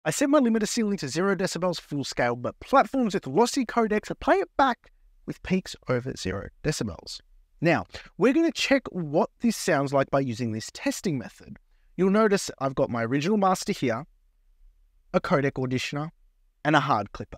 I set my limiter ceiling to 0 decibels full scale, but platforms with lossy codecs play it back with peaks over 0 decibels. Now, we're going to check what this sounds like by using this testing method. You'll notice I've got my original master here, a codec auditioner, and a hard clipper.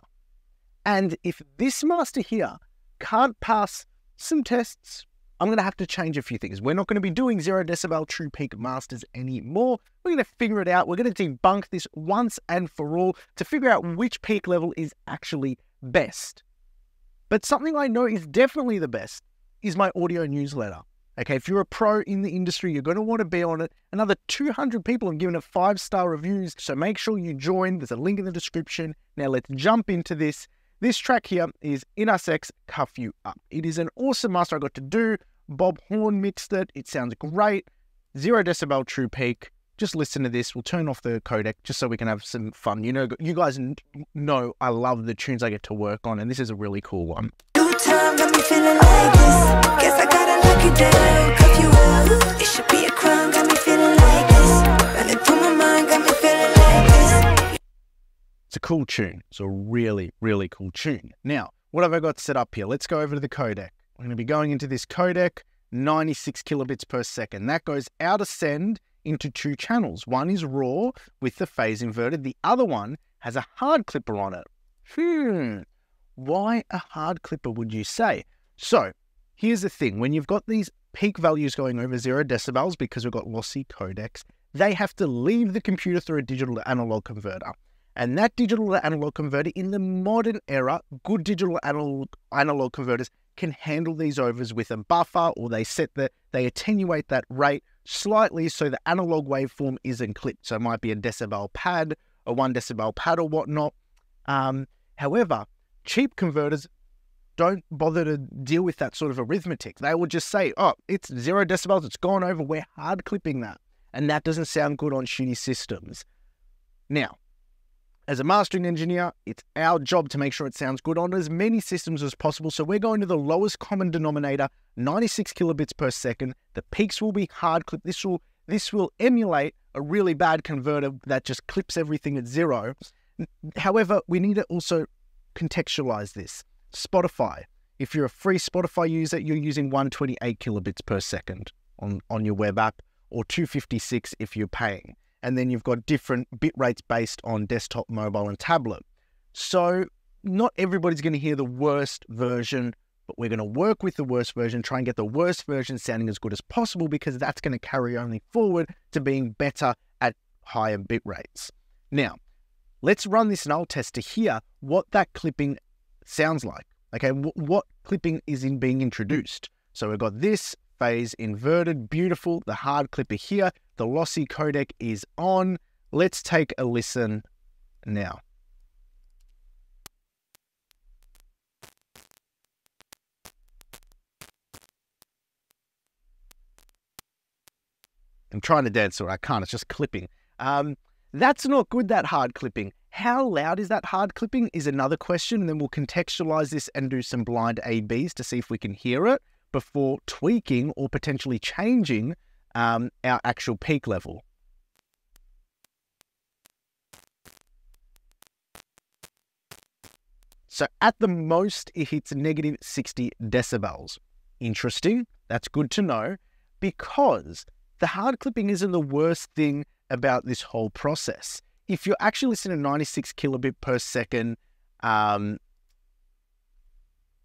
And if this master here can't pass some tests, I'm going to have to change a few things. We're not going to be doing 0 decibel true peak masters anymore. We're going to figure it out. We're going to debunk this once and for all to figure out which peak level is actually best. But something I know is definitely the best is my audio newsletter. Okay, if you're a pro in the industry, you're going to want to be on it. Another 200 people have given it 5-star reviews, so make sure you join. There's a link in the description. Now let's jump into this. This track here is In Us X, Cuff You Up. It is an awesome master I got to do. Bob Horn mixed it. It sounds great. 0 decibel true peak. Just listen to this. We'll turn off the codec just so we can have some fun. You know, you guys know I love the tunes I get to work on, and this is a really cool one. Time got me feeling like this. Guess I gotta lock it down, cuff you up. It should be a crime, got me feeling like this. Running through my mind, got me feeling like this. It's a cool tune. It's a really, really cool tune. Now, what have I got set up here? Let's go over to the codec. I'm going to be going into this codec, 96 kilobits per second. That goes out of send into 2 channels. One is raw with the phase inverted. The other one has a hard clipper on it. Why a hard clipper, would you say? So here's the thing. When you've got these peak values going over 0 decibels because we've got lossy codecs, they have to leave the computer through a digital to analog converter. And that digital to analog converter in the modern era, good digital analog converters can handle these overs with a buffer, or they attenuate that rate slightly so the analog waveform isn't clipped. So it might be a decibel pad, a 1 decibel pad or whatnot. However, cheap converters don't bother to deal with that sort of arithmetic. They will just say, oh, it's 0 decibels, it's gone over, we're hard clipping that. And that doesn't sound good on shitty systems. Now, as a mastering engineer, it's our job to make sure it sounds good on as many systems as possible. So we're going to the lowest common denominator, 96 kilobits per second. The peaks will be hard clipped. This will emulate a really bad converter that just clips everything at 0. However, we need to also contextualize this. Spotify. If you're a free Spotify user, you're using 128 kilobits per second on your web app, or 256 if you're paying. And then you've got different bit rates based on desktop, mobile, and tablet. So not everybody's going to hear the worst version, but we're going to work with the worst version, try and get the worst version sounding as good as possible, because that's going to carry only forward to being better at higher bit rates. Now, let's run this null test to hear what that clipping sounds like. Okay, what clipping is being introduced. So we've got this phase inverted, beautiful, the hard clipper here, the lossy codec is on. Let's take a listen now. I'm trying to dance, or I can't, it's just clipping. That's not good, that hard clipping. How loud is that hard clipping is another question, and then we'll contextualize this and do some blind A/Bs to see if we can hear it before tweaking or potentially changing our actual peak level. So at the most, it hits negative 60 decibels. Interesting, that's good to know, because the hard clipping isn't the worst thing about this whole process. If you're actually listening to 96 kilobit per second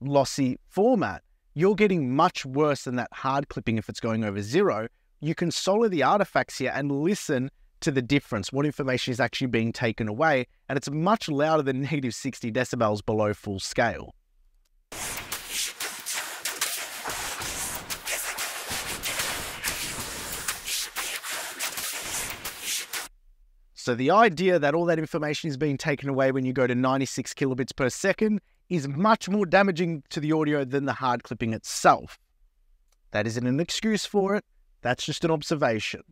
lossy format, you're getting much worse than that hard clipping if it's going over 0. You can solo the artifacts here and listen to the difference, what information is actually being taken away, and it's much louder than negative 60 decibels below full scale. So the idea that all that information is being taken away when you go to 96 kilobits per second is much more damaging to the audio than the hard clipping itself. That isn't an excuse for it. That's just an observation.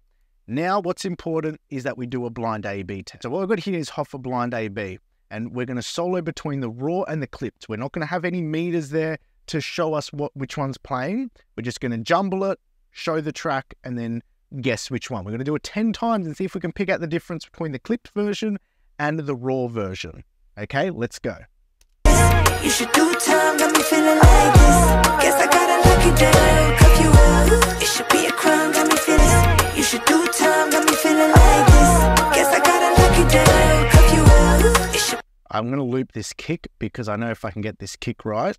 Now, what's important is that we do a blind A/B test. So what I've got here is Hoffer blind A/B, and we're going to solo between the raw and the clipped. We're not going to have any meters there to show us which one's playing. We're just going to jumble it, show the track, and then guess which one. We're going to do it 10 times and see if we can pick out the difference between the clipped version and the raw version. Okay, let's go. You should do time, got me feeling like this. Guess I gotta lock you down, cuff you up. It should be a crime, got me feeling. You should do time, got me feeling like this. Guess I gotta lock you down, cuff you up. It should. I'm going to loop this kick because I know if I can get this kick right,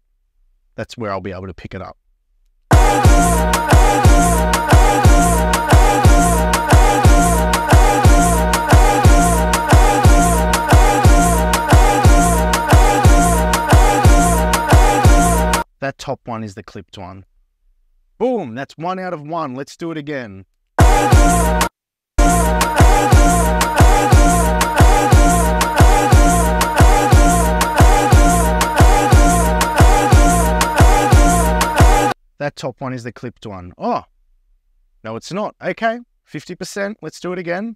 that's where I'll be able to pick it up. That top one is the clipped one. Boom, that's 1 out of 1. Let's do it again. That top one is the clipped one. Oh, no, it's not. Okay, 50%. Let's do it again.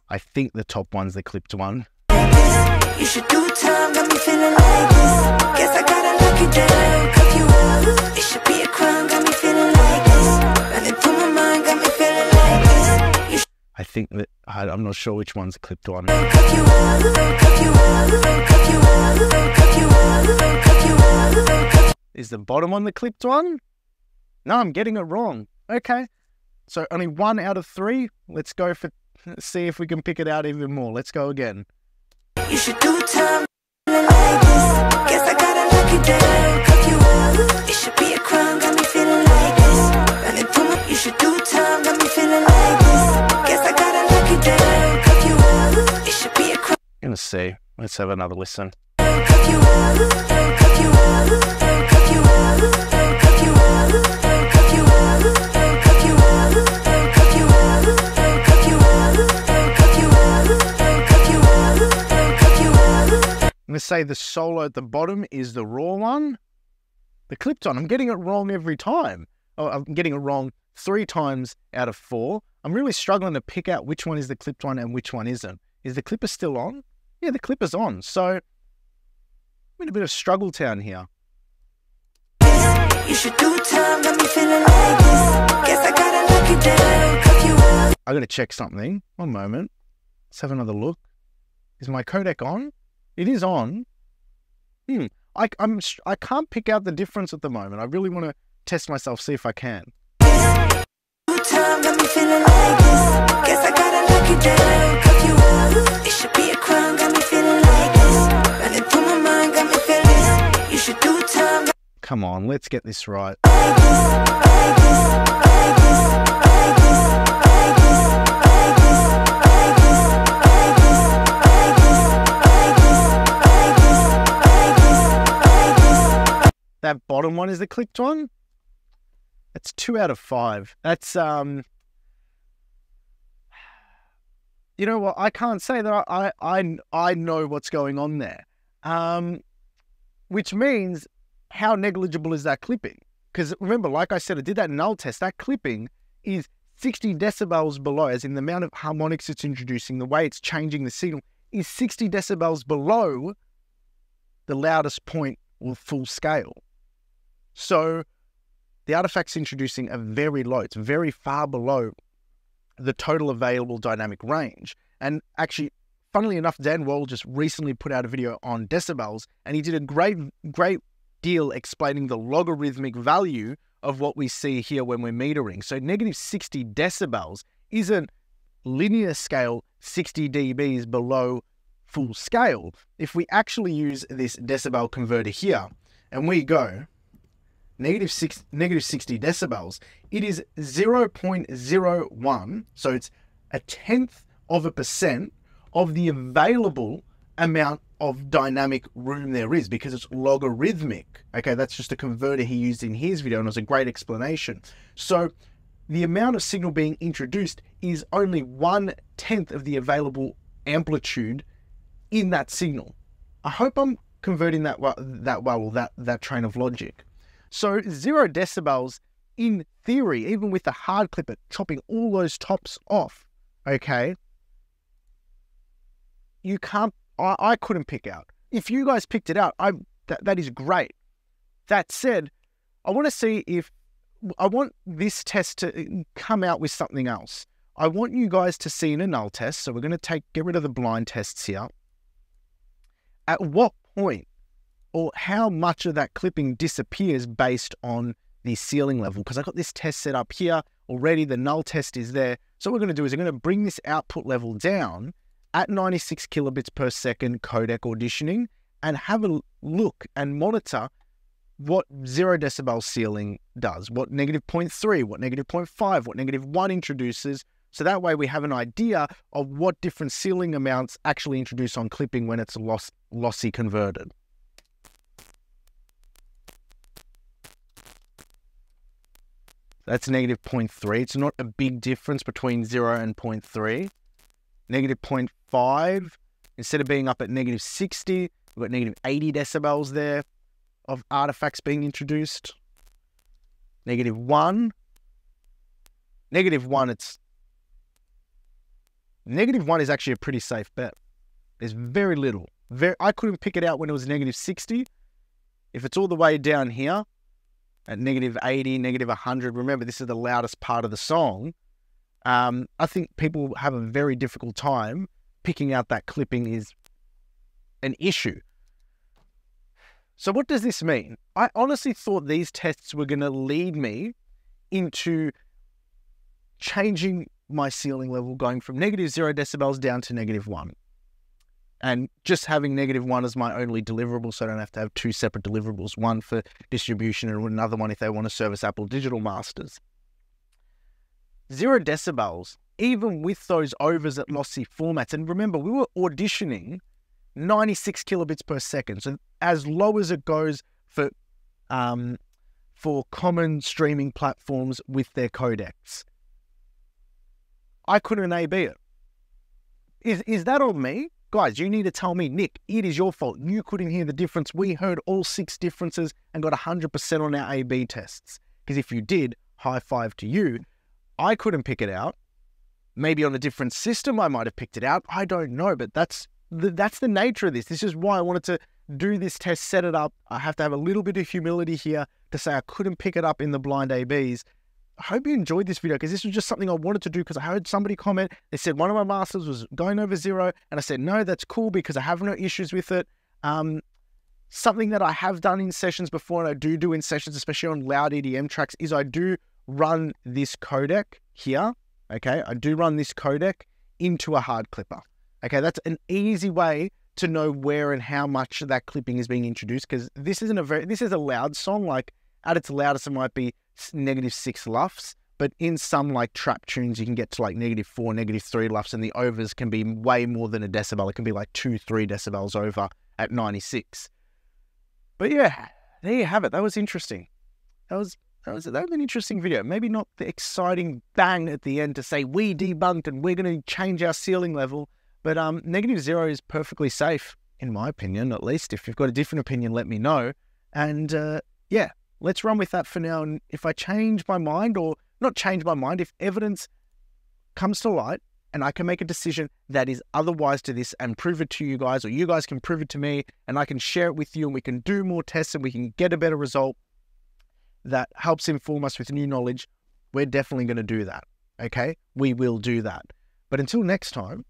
I think the top one's the clipped one. You should do time, got me feeling like this. Guess I gotta lock you down, cuff you up. It should be a crime, got me feeling like this. Running through my mind, got me feeling like this. I think that I'm not sure which one's the clipped one. Cuff you up, cuff you up, cuff you up, cuff you up, cuff you up. Is the bottom one the clipped one? No, I'm getting it wrong. Okay, so only 1 out of 3. Let's go for, see if we can pick it out even more. Let's go again. You should do time, feeling like this. Guess I gotta lock you down, cuff you up. It should be a crime, got me feeling like this. Running through my. You should do time, got me feeling like this. Guess I gotta lock you down, cuff you up. It should be a crime. Gonna see. Let's have another listen. Cuff you up, cuff you up, cuff you up, cuff you up, cuff you up, cuff you up, cuff you up, cuff you up, cuff you up, cuff you up. I'm gonna say the solo at the bottom is the raw one. The clipped one. I'm getting it wrong every time. Oh, I'm getting it wrong 3 times out of 4. I'm really struggling to pick out which one is the clipped one and which one isn't. Is the clipper still on? Yeah, the clipper's on. So I'm in a bit of struggle town here. You should do time, got me feeling like this. Guess I gotta lock you down, cuff you up. I gotta check something. 1 moment. Let's have another look. Is my codec on? It is on. I can't pick out the difference at the moment. I really want to test myself, see if I can. Do time, got me feeling like this. Guess I gotta lock you down, cuff you up. It should be a crime, got me feeling like this. Running through my mind, got me feeling this. You should do time. Come on, let's get this right. That bottom one is the clipped one. That's 2 out of 5. That's you know what? I can't say that I know what's going on there. Which means, how negligible is that clipping? Because remember, like I said, I did that null test. That clipping is 60 decibels below, as in the amount of harmonics it's introducing, the way it's changing the signal, is 60 decibels below the loudest point or full scale. So the artifact's introducing a very low, it's very far below the total available dynamic range. And actually, funnily enough, Dan Wall just recently put out a video on decibels, and he did a great deal explaining the logarithmic value of what we see here when we're metering. So negative 60 decibels isn't linear scale 60 dBs below full scale. If we actually use this decibel converter here, and we go negative 60 decibels, it is 0.01, so it's 0.1% of the available amount of dynamic room there is, because it's logarithmic. Okay, that's just a converter he used in his video, and it was a great explanation. So the amount of signal being introduced is only 1/10 of the available amplitude in that signal. I hope I'm converting that train of logic. So 0 decibels, in theory, even with the hard clipper chopping all those tops off, okay, you can't, I couldn't pick out if you guys picked it out, that is great. That said, I want this test to come out with something else. I want you guys to see in a null test. So we're going to get rid of the blind tests here. At what point or how much of that clipping disappears based on the ceiling level? Because I got this test set up here already. The null test is there. So what we're going to do is I'm going to bring this output level down at 96 kilobits per second codec auditioning and have a look and monitor what 0 decibel ceiling does, what -0.3, what -0.5, what -1 introduces. So that way we have an idea of what different ceiling amounts actually introduce on clipping when it's lossy converted. That's -0.3. It's not a big difference between 0 and 0.3. -0.5, instead of being up at -60, we've got -80 decibels there of artifacts being introduced. -1. -1 is actually a pretty safe bet. There's very little. I couldn't pick it out when it was -60. If it's all the way down here at -80, -100, remember this is the loudest part of the song. I think people have a very difficult time picking out that clipping is an issue. So what does this mean? I honestly thought these tests were going to lead me into changing my ceiling level, going from -0 decibels down to -1. And just having -1 as my only deliverable, so I don't have to have two separate deliverables, one for distribution and another one if they want to service Apple Digital Masters. 0 decibels, even with those overs at lossy formats, and remember, we were auditioning 96 kilobits per second, so as low as it goes for common streaming platforms with their codecs. I couldn't A/B it. Is that on me? Guys, you need to tell me, Nick, it is your fault. You couldn't hear the difference. We heard all 6 differences and got 100% on our A/B tests. Because if you did, high five to you. I couldn't pick it out. Maybe on a different system I might have picked it out. I don't know, but that's the nature of this. This is why I wanted to do this test, set it up. I have to have a little bit of humility here to say I couldn't pick it up in the blind A/Bs. I hope you enjoyed this video because this was just something I wanted to do because I heard somebody comment. They said one of my masters was going over 0, and I said, no, that's cool because I have no issues with it. Something that I have done in sessions before, and I do in sessions, especially on loud EDM tracks, is I do run this codec here. Okay, I do run this codec into a hard clipper. Okay, that's an easy way to know where and how much that clipping is being introduced because this is a loud song. Like at its loudest, it might be -6 LUFS, but in some like trap tunes, you can get to like -4, -3 LUFS, and the overs can be way more than a decibel. It can be like 2-3 decibels over at 96. But yeah, there you have it. That was interesting. That was an interesting video. Maybe not the exciting bang at the end to say we debunked and we're going to change our ceiling level, but -0 is perfectly safe, in my opinion, at least. If you've got a different opinion, let me know. And yeah, let's run with that for now. And if I change my mind, or not change my mind, if evidence comes to light and I can make a decision that is otherwise to this and prove it to you guys, or you guys can prove it to me and I can share it with you and we can do more tests and we can get a better result that helps inform us with new knowledge, we're definitely going to do that. Okay? We will do that. But until next time,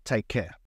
take care.